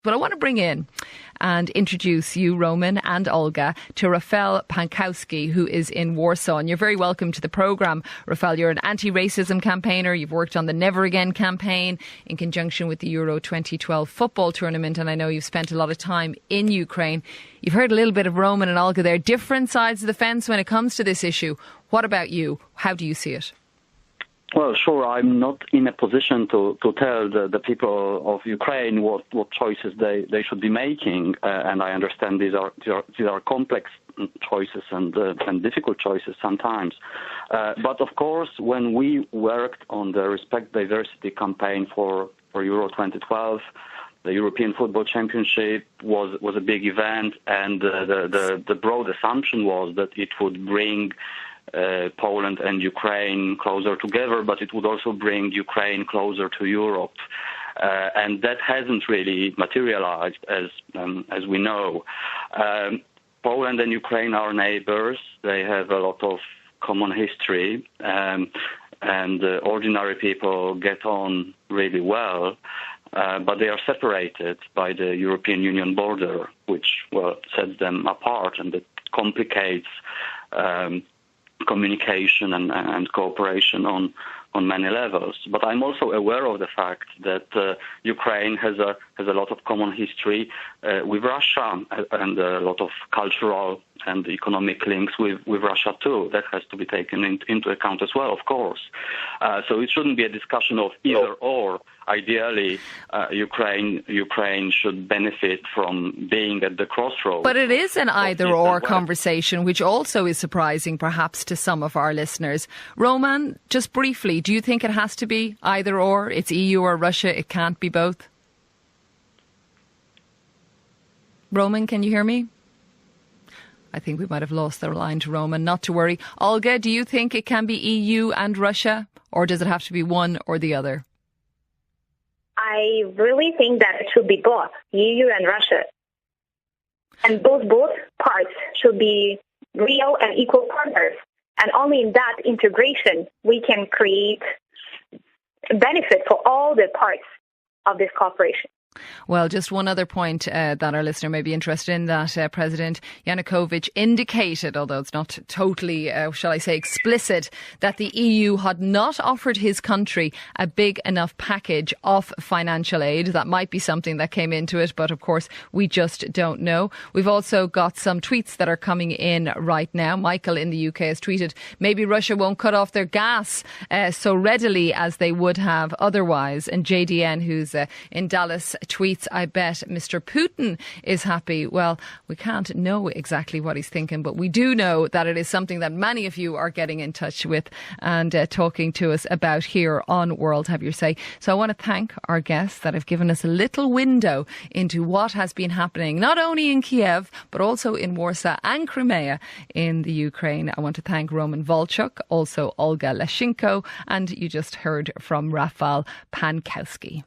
But I want to bring in and introduce you, Roman and Olga, to Rafal Pankowski, who is in Warsaw. And you're very welcome to the programme. Rafal, you're an anti-racism campaigner. You've worked on the Never Again campaign in conjunction with the Euro 2012 football tournament. And I know you've spent a lot of time in Ukraine. You've heard a little bit of Roman and Olga there. Different sides of the fence when it comes to this issue. What about you? How do you see it? Well, sure, I'm not in a position to tell the people of Ukraine what choices they should be making, and I understand these are complex choices and difficult choices sometimes. But of course, when we worked on the Respect Diversity campaign for Euro 2012, the European Football Championship was a big event, and the broad assumption was that it would bring Poland and Ukraine closer together, but it would also bring Ukraine closer to Europe. And that hasn't really materialized, as we know. Poland and Ukraine are neighbors. They have a lot of common history, and ordinary people get on really well. But they are separated by the European Union border, which, sets them apart, and it complicates communication and cooperation on many levels. But I'm also aware of the fact that Ukraine has a lot of common history with Russia and a lot of cultural and economic links with Russia too. That has to be taken into account as well, of course. So it shouldn't be a discussion of either or. Ideally, Ukraine should benefit from being at the crossroads. But it is an either-or conversation, which also is surprising, perhaps, to some of our listeners. Roman, just briefly, do you think it has to be either-or? It's EU or Russia, it can't be both? Roman, can you hear me? I think we might have lost the line to Roman. Not to worry. Olga, do you think it can be EU and Russia, or does it have to be one or the other? I really think that it should be both, EU and Russia. And both parts should be real and equal partners. And only in that integration we can create benefit for all the parts of this cooperation. Well, just one other point that our listener may be interested in, that President Yanukovych indicated, although it's not totally, shall I say, explicit, that the EU had not offered his country a big enough package of financial aid. That might be something that came into it, but of course we just don't know. We've also got some tweets that are coming in right now. Michael in the UK has tweeted, maybe Russia won't cut off their gas so readily as they would have otherwise. And JDN, who's in Dallas, tweets, I bet Mr. Putin is happy. Well, we can't know exactly what he's thinking, but we do know that it is something that many of you are getting in touch with and talking to us about here on World Have Your Say. So I want to thank our guests that have given us a little window into what has been happening, not only in Kiev, but also in Warsaw and Crimea in the Ukraine. I want to thank Roman Volchuk, also Olga Lashenko, and you just heard from Rafal Pankowski.